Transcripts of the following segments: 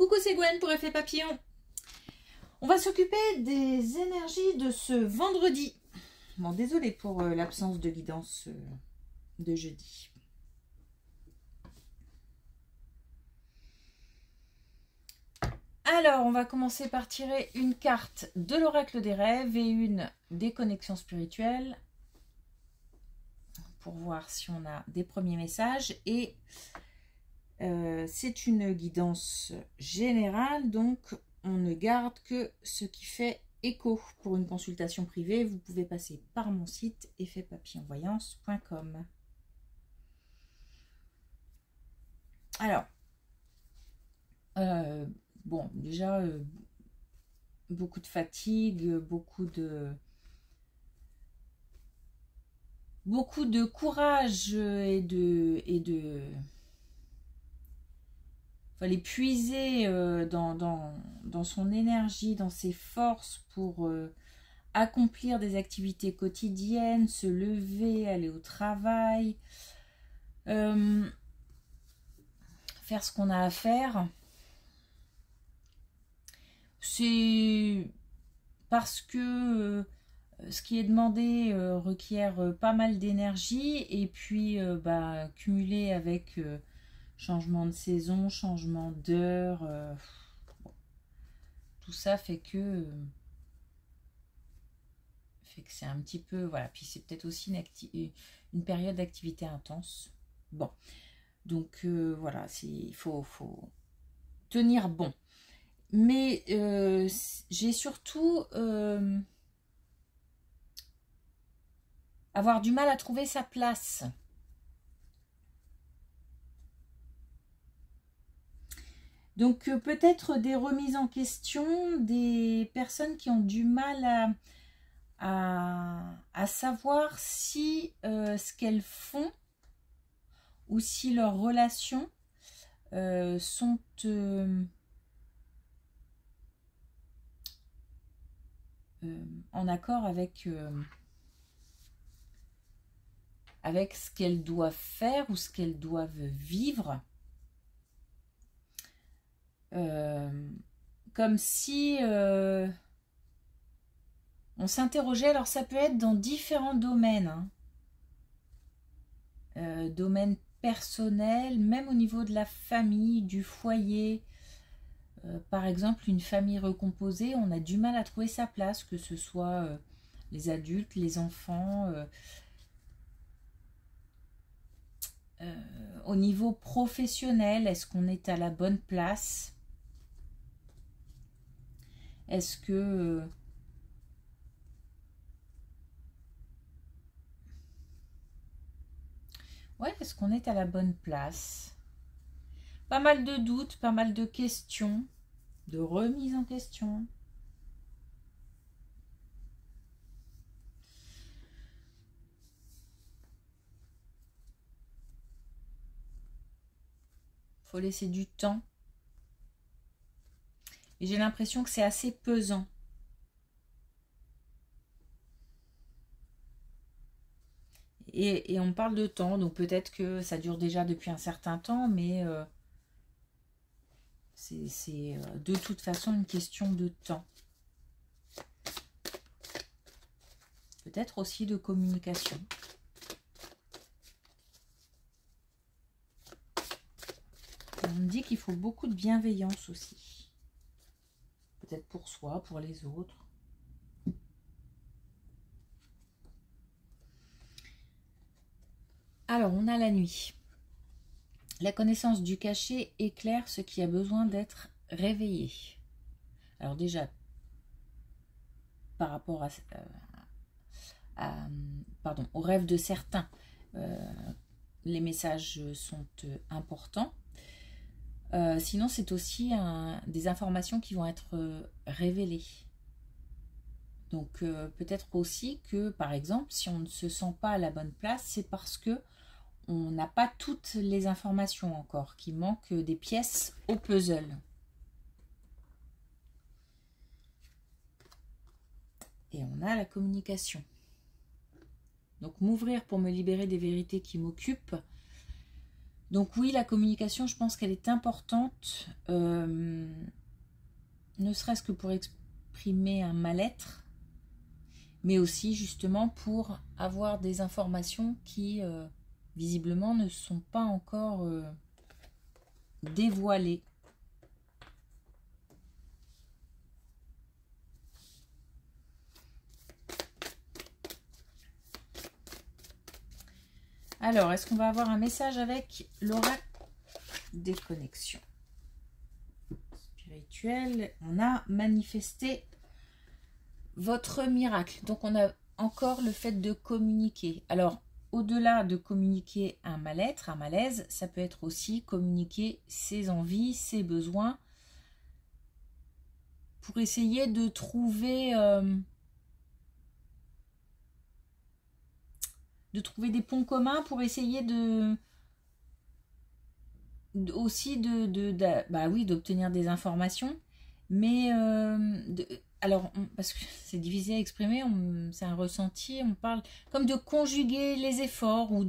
Coucou, c'est Gwen pour Effet Papillon. On va s'occuper des énergies de ce vendredi. Bon, désolée pour l'absence de guidance de jeudi. Alors, on va commencer par tirer une carte de l'oracle des rêves et une des connexions spirituelles pour voir si on a des premiers messages. Et c'est une guidance générale, donc on ne garde que ce qui fait écho. Pour une consultation privée, vous pouvez passer par mon site effetpapillonvoyance.com. Alors, bon, déjà, beaucoup de fatigue, beaucoup de courage et de fallait puiser dans son énergie, dans ses forces pour accomplir des activités quotidiennes, se lever, aller au travail, faire ce qu'on a à faire. C'est parce que ce qui est demandé requiert pas mal d'énergie et puis cumulé avec changement de saison, changement d'heure, bon, tout ça fait que c'est un petit peu, voilà, puis c'est peut-être aussi une période d'activité intense. Bon, donc voilà, il faut tenir bon. Mais j'ai surtout avoir du mal à trouver sa place. Donc peut-être des remises en question, des personnes qui ont du mal à savoir si ce qu'elles font ou si leurs relations sont en accord avec ce qu'elles doivent faire ou ce qu'elles doivent vivre. Comme si on s'interrogeait, alors ça peut être dans différents domaines, hein. Domaine personnel, même au niveau de la famille, du foyer. Par exemple, une famille recomposée, on a du mal à trouver sa place, que ce soit les adultes, les enfants. Au niveau professionnel, est-ce qu'on est à la bonne place? Est-ce que ouais, est-ce qu'on est à la bonne place? Pas mal de doutes, pas mal de questions, de remises en question. Faut laisser du temps. Et j'ai l'impression que c'est assez pesant. Et on parle de temps, donc peut-être que ça dure déjà depuis un certain temps, mais c'est de toute façon une question de temps. Peut-être aussi de communication. On me dit qu'il faut beaucoup de bienveillance aussi. Peut-être pour soi, pour les autres. Alors, on a la nuit. La connaissance du cachet éclaire ce qui a besoin d'être réveillé. Alors déjà, par rapport au rêve de certains, les messages sont importants. Sinon, c'est aussi des informations qui vont être révélées. Donc, peut-être aussi que, par exemple, si on ne se sent pas à la bonne place, c'est parce que on n'a pas toutes les informations encore, qu'il manque des pièces au puzzle. Et on a la communication. Donc, m'ouvrir pour me libérer des vérités qui m'occupent. Donc oui, la communication, je pense qu'elle est importante, ne serait-ce que pour exprimer un mal-être, mais aussi justement pour avoir des informations qui, visiblement, ne sont pas encore dévoilées. Alors, est-ce qu'on va avoir un message avec l'oracle des connexions spirituelles? On a manifesté votre miracle. Donc, on a encore le fait de communiquer. Alors, au-delà de communiquer un mal-être, un malaise, ça peut être aussi communiquer ses envies, ses besoins, pour essayer de trouver... des ponts communs pour essayer aussi bah oui, d'obtenir des informations, mais alors parce que c'est difficile à exprimer, c'est un ressenti, on parle comme de conjuguer les efforts ou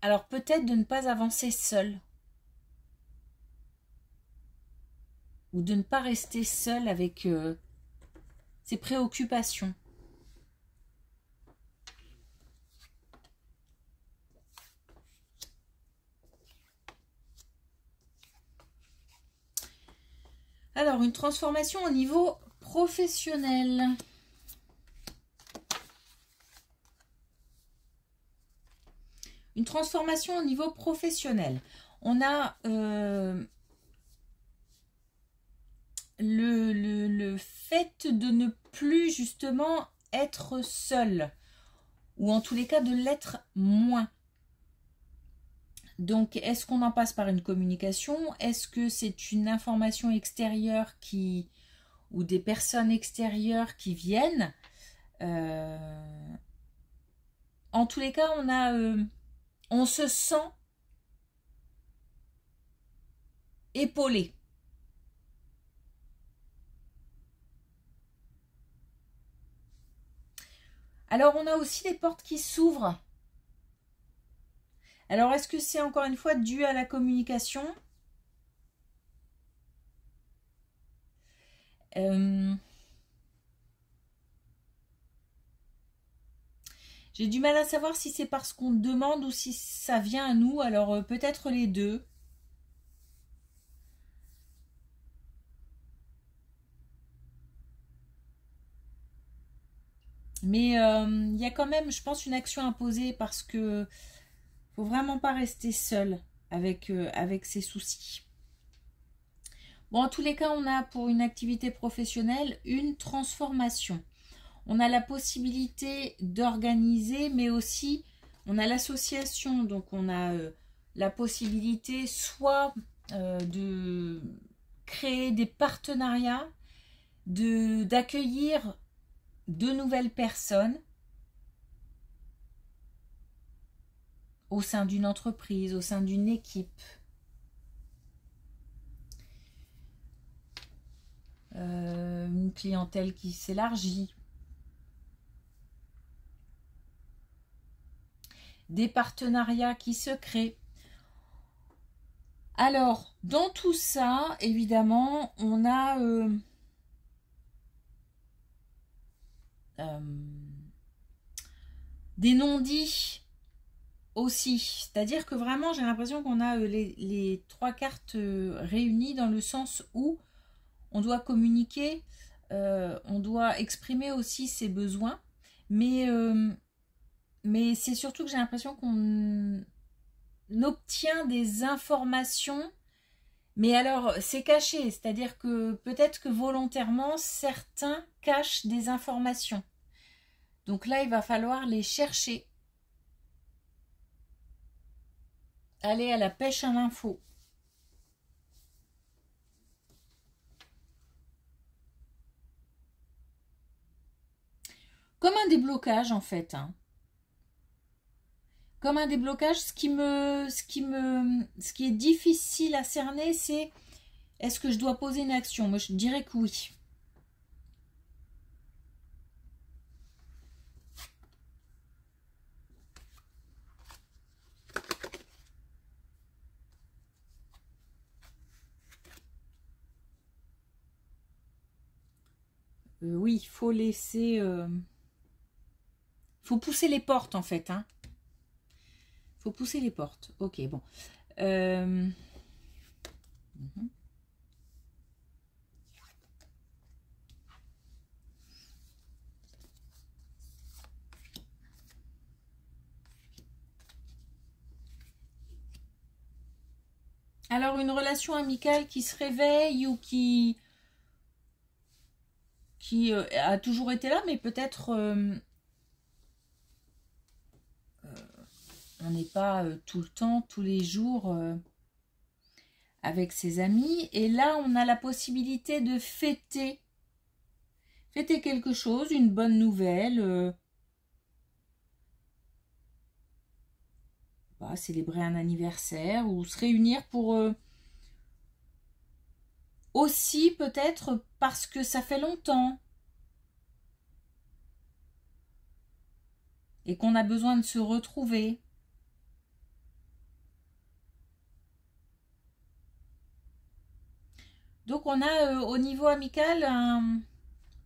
alors peut-être de ne pas avancer seul ou de ne pas rester seul avec ses préoccupations. Alors, une transformation au niveau professionnel. Une transformation au niveau professionnel. On a le fait de ne plus justement être seul, ou en tous les cas de l'être moins. Donc, est-ce qu'on en passe par une communication? Est-ce que c'est une information extérieure ou des personnes extérieures qui viennent? En tous les cas, on se sent épaulé. Alors, on a aussi des portes qui s'ouvrent. Alors, est-ce que c'est encore une fois dû à la communication? J'ai du mal à savoir si c'est parce qu'on demande ou si ça vient à nous. Alors, peut-être les deux. Mais il y a quand même, je pense, une action à poser parce que faut vraiment pas rester seul avec ses soucis. Bon, en tous les cas, on a pour une activité professionnelle une transformation. On a la possibilité d'organiser, mais aussi on a l'association. Donc, on a la possibilité soit de créer des partenariats, d'accueillir de nouvelles personnes au sein d'une entreprise, au sein d'une équipe. Une clientèle qui s'élargit. Des partenariats qui se créent. Alors, dans tout ça, évidemment, on a des non-dits aussi. C'est-à-dire que vraiment, j'ai l'impression qu'on a les trois cartes réunies dans le sens où on doit communiquer, on doit exprimer aussi ses besoins, mais c'est surtout que j'ai l'impression qu'on obtient des informations, mais alors c'est caché, c'est-à-dire que peut-être que volontairement certains cachent des informations. Donc là, il va falloir les chercher. Aller à la pêche à l'info. Comme un déblocage en fait. Hein. Comme un déblocage, ce qui est difficile à cerner, c'est est-ce que je dois poser une action? Moi, je dirais que oui. Oui, il faut laisser... faut pousser les portes, en fait. Hein. Faut pousser les portes. Ok, bon. Mhm. Alors, une relation amicale qui se réveille ou qui a toujours été là, mais peut-être on n'est pas tout le temps, tous les jours avec ses amis. Et là, on a la possibilité de fêter quelque chose, une bonne nouvelle, célébrer un anniversaire ou se réunir pour aussi peut-être parce que ça fait longtemps et qu'on a besoin de se retrouver. Donc on a au niveau amical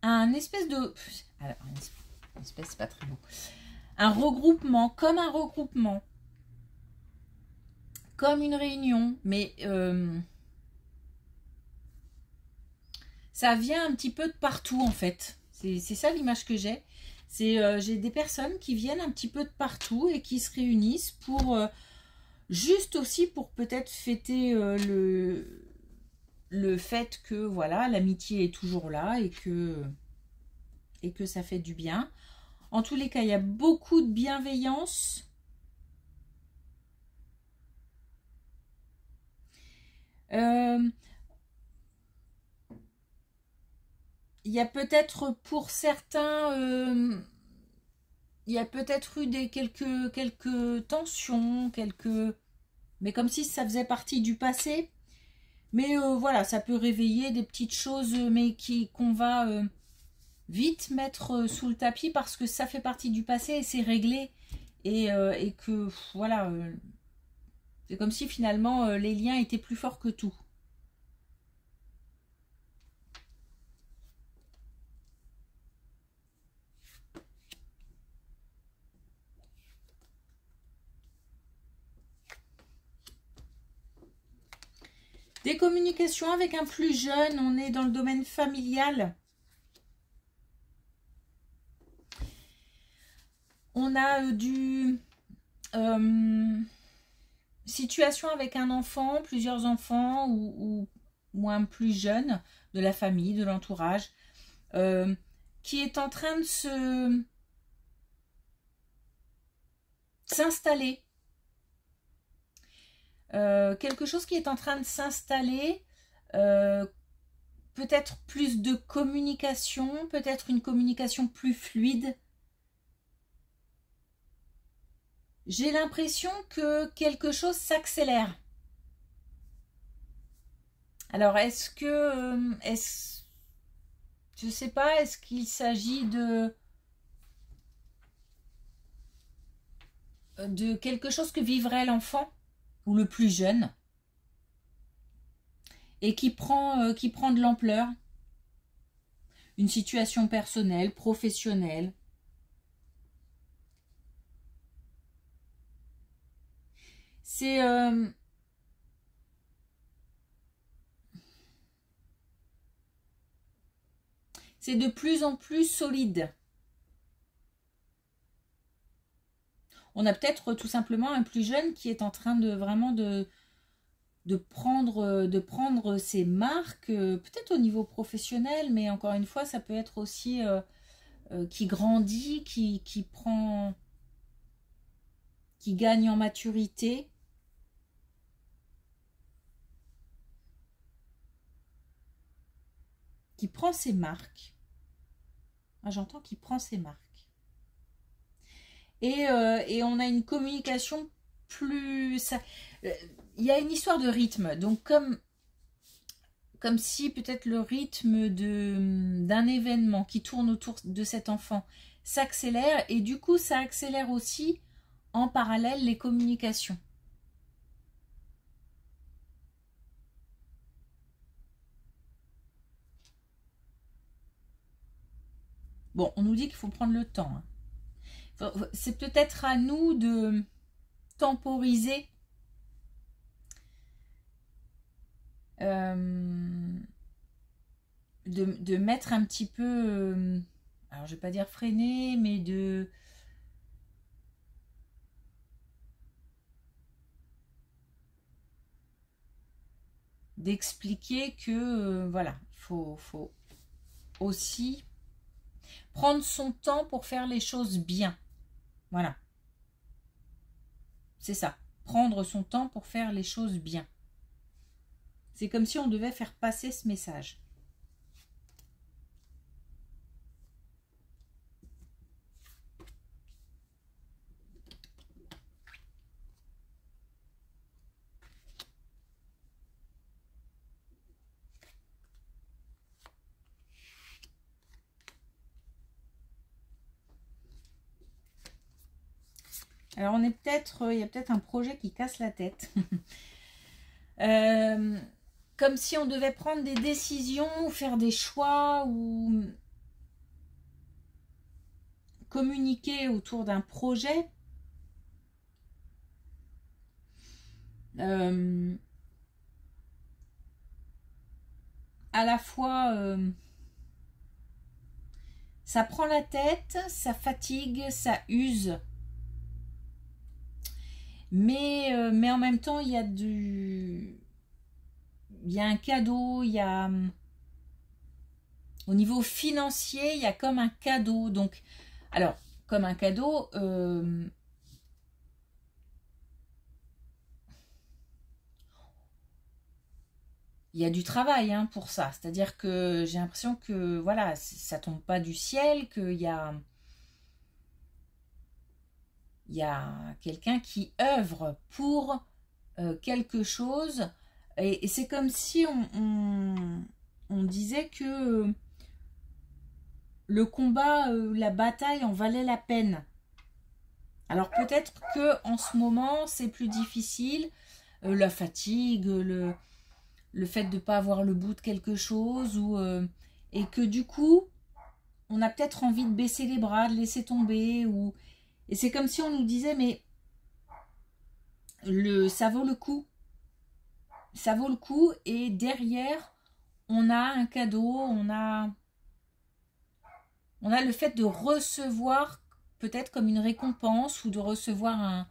un espèce de... Alors, un espèce, c'est pas très bon. Un regroupement, comme un regroupement. Comme une réunion, mais ça vient un petit peu de partout en fait. C'est ça l'image que j'ai. J'ai des personnes qui viennent un petit peu de partout et qui se réunissent pour juste aussi pour peut-être fêter le fait que voilà, l'amitié est toujours là et que ça fait du bien. En tous les cas, il y a beaucoup de bienveillance. Il y a peut-être pour certains, il y a peut-être eu quelques tensions, mais comme si ça faisait partie du passé. Mais voilà, ça peut réveiller des petites choses, mais qu'on va vite mettre sous le tapis parce que ça fait partie du passé et c'est réglé. Et que voilà, c'est comme si finalement les liens étaient plus forts que tout. Des communications avec un plus jeune, on est dans le domaine familial. On a situation avec un enfant, plusieurs enfants ou un plus jeune de la famille, de l'entourage, qui est en train de s'installer. Quelque chose qui est en train de s'installer, peut-être plus de communication, peut-être une communication plus fluide. J'ai l'impression que quelque chose s'accélère. Alors, je sais pas, est-ce qu'il s'agit de quelque chose que vivrait l'enfant ou le plus jeune et qui prend de l'ampleur, une situation personnelle, professionnelle. C'est de plus en plus solide. On a peut-être tout simplement un plus jeune qui est en train de vraiment de prendre ses marques, peut-être au niveau professionnel, mais encore une fois, ça peut être aussi qui grandit, qui gagne en maturité. Qui prend ses marques. Ah, j'entends qu'il prend ses marques. Et on a une communication plus... Il y a une histoire de rythme. Donc comme si peut-être le rythme d'un événement qui tourne autour de cet enfant s'accélère. Et du coup, ça accélère aussi en parallèle les communications. Bon, on nous dit qu'il faut prendre le temps. Hein. C'est peut-être à nous de temporiser de mettre un petit peu, alors je vais pas dire freiner, mais d'expliquer que voilà, il faut aussi prendre son temps pour faire les choses bien. Voilà. C'est ça. Prendre son temps pour faire les choses bien. C'est comme si on devait faire passer ce message. Alors on est peut-être, il y a peut-être un projet qui casse la tête. Comme si on devait prendre des décisions, ou faire des choix, ou communiquer autour d'un projet. À la fois, ça prend la tête, ça fatigue, ça use. Mais en même temps, il y a un cadeau, il y a au niveau financier, il y a comme un cadeau. Donc, alors, comme un cadeau, il y a du travail hein, pour ça. C'est-à-dire que j'ai l'impression que voilà, ça tombe pas du ciel, qu'il y a quelqu'un qui œuvre pour quelque chose. Et c'est comme si on disait que le combat, la bataille en valait la peine. Alors peut-être que en ce moment, c'est plus difficile. La fatigue, le fait de ne pas avoir le bout de quelque chose. Et que du coup, on a peut-être envie de baisser les bras, de laisser tomber. Et c'est comme si on nous disait, mais ça vaut le coup. Ça vaut le coup. Et derrière, on a un cadeau, on a le fait de recevoir, peut-être comme une récompense, ou de recevoir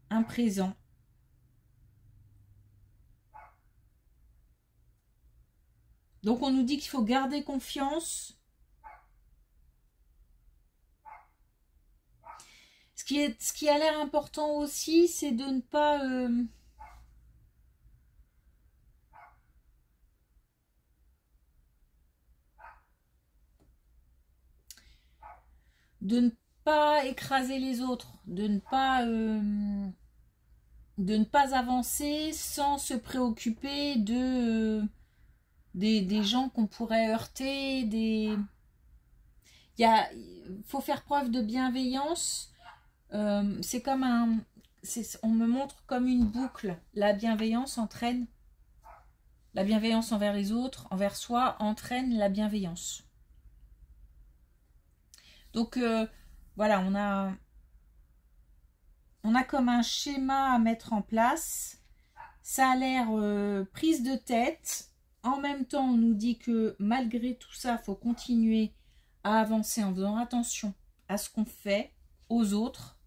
un présent. Donc on nous dit qu'il faut garder confiance. Ce qui a l'air important aussi, c'est de ne pas écraser les autres, de ne pas avancer sans se préoccuper des gens qu'on pourrait heurter. Il faut faire preuve de bienveillance. C'est comme on me montre comme une boucle. La bienveillance entraîne la bienveillance envers les autres, envers soi, entraîne la bienveillance. Donc voilà, on a comme un schéma à mettre en place. Ça a l'air prise de tête. En même temps, on nous dit que malgré tout ça, il faut continuer à avancer en faisant attention à ce qu'on fait, aux autres.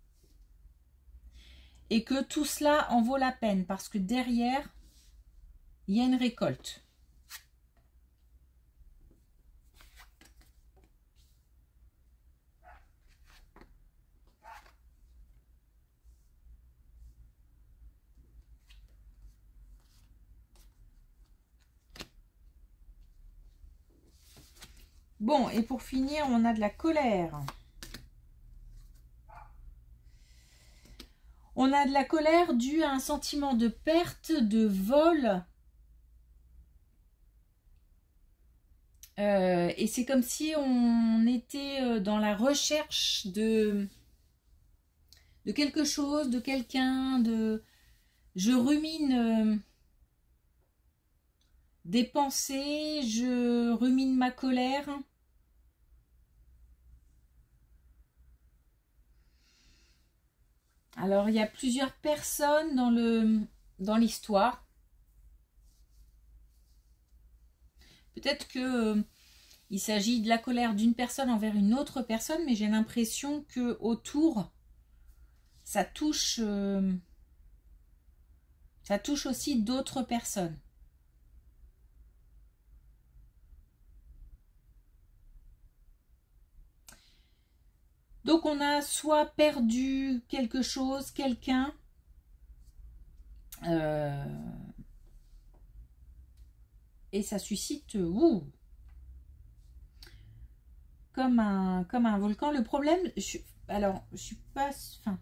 Et que tout cela en vaut la peine parce que derrière, il y a une récolte. Bon, et pour finir, on a de la colère. On a de la colère due à un sentiment de perte, de vol. Et c'est comme si on était dans la recherche de quelque chose, de quelqu'un, je rumine des pensées, je rumine ma colère. Alors, il y a plusieurs personnes dans l'histoire. Peut-être que il s'agit de la colère d'une personne envers une autre personne, mais j'ai l'impression que autour, ça touche aussi d'autres personnes. Donc on a soit perdu quelque chose, quelqu'un, et ça suscite comme un volcan. Le problème, je suis pas, enfin,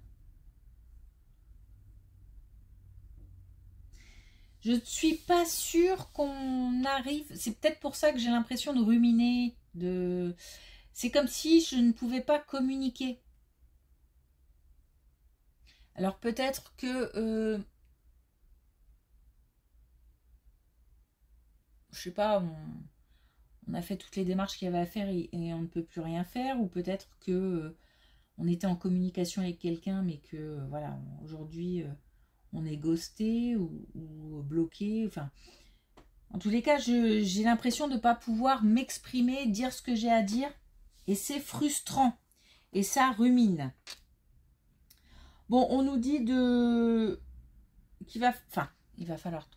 je ne suis pas sûre qu'on arrive. C'est peut-être pour ça que j'ai l'impression de ruminer, c'est comme si je ne pouvais pas communiquer. Alors peut-être que je sais pas, on a fait toutes les démarches qu'il y avait à faire et on ne peut plus rien faire, ou peut-être que on était en communication avec quelqu'un, mais que voilà, aujourd'hui on est ghosté ou bloqué. Enfin, en tous les cas, j'ai l'impression de ne pas pouvoir m'exprimer, dire ce que j'ai à dire, et c'est frustrant et ça rumine. Bon, on nous dit il va falloir.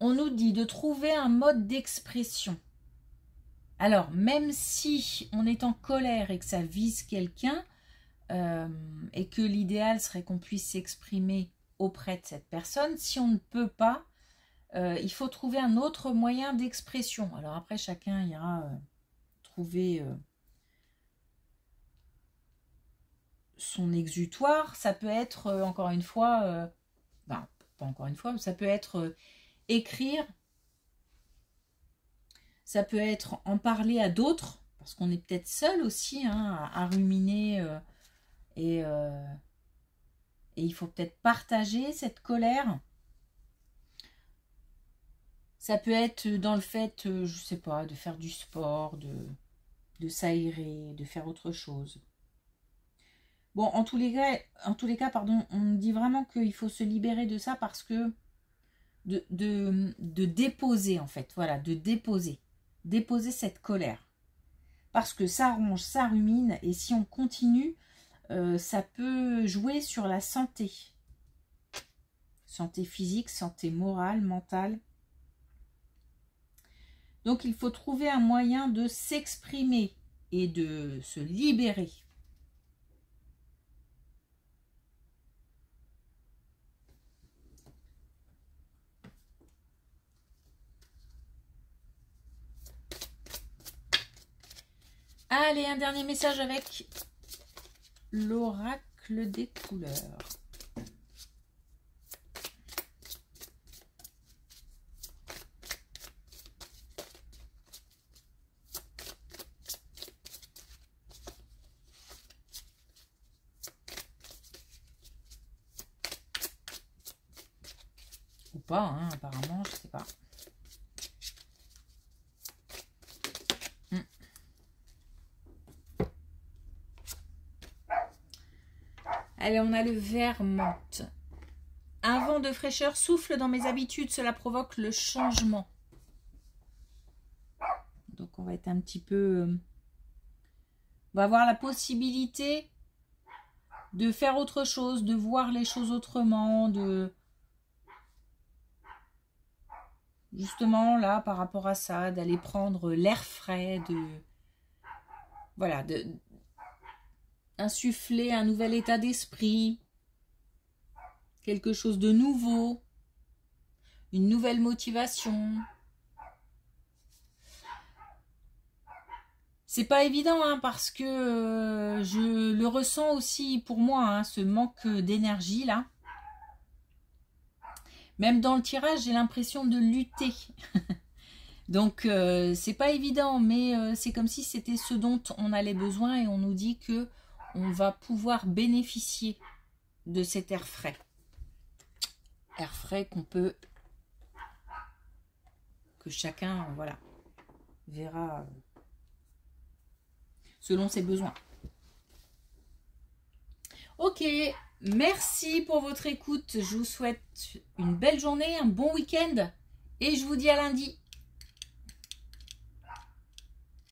On nous dit de trouver un mode d'expression. Alors, même si on est en colère et que ça vise quelqu'un, et que l'idéal serait qu'on puisse s'exprimer auprès de cette personne, si on ne peut pas, il faut trouver un autre moyen d'expression. Alors après, chacun ira trouver son exutoire. Ça peut être, encore une fois, pas encore une fois, mais ça peut être écrire, ça peut être en parler à d'autres, parce qu'on est peut-être seul aussi à ruminer, et il faut peut-être partager cette colère. Ça peut être dans le fait, je sais pas, de faire du sport, de s'aérer, de faire autre chose. Bon, en tous les cas, pardon, on dit vraiment qu'il faut se libérer de ça, parce que de déposer, en fait, voilà, de déposer cette colère, parce que ça ronge, ça rumine, et si on continue, ça peut jouer sur la santé physique, santé morale, mentale. Donc il faut trouver un moyen de s'exprimer et de se libérer. Allez, un dernier message avec l'oracle des couleurs. Ou pas, apparemment, je sais pas. Allez, on a le vermente. Un vent de fraîcheur souffle dans mes habitudes, cela provoque le changement. Donc on va être un petit peu... on va avoir la possibilité de faire autre chose, de voir les choses autrement, de... justement là, par rapport à ça, d'aller prendre l'air frais, voilà, insuffler un nouvel état d'esprit, quelque chose de nouveau, une nouvelle motivation. C'est pas évident, parce que je le ressens aussi pour moi, ce manque d'énergie là. Même dans le tirage, j'ai l'impression de lutter. Donc c'est pas évident, mais c'est comme si c'était ce dont on avait besoin, et on nous dit que on va pouvoir bénéficier de cet air frais. air frais qu'on peut, que chacun, voilà, verra selon ses besoins. Ok, merci pour votre écoute. Je vous souhaite une belle journée, un bon week-end et je vous dis à lundi.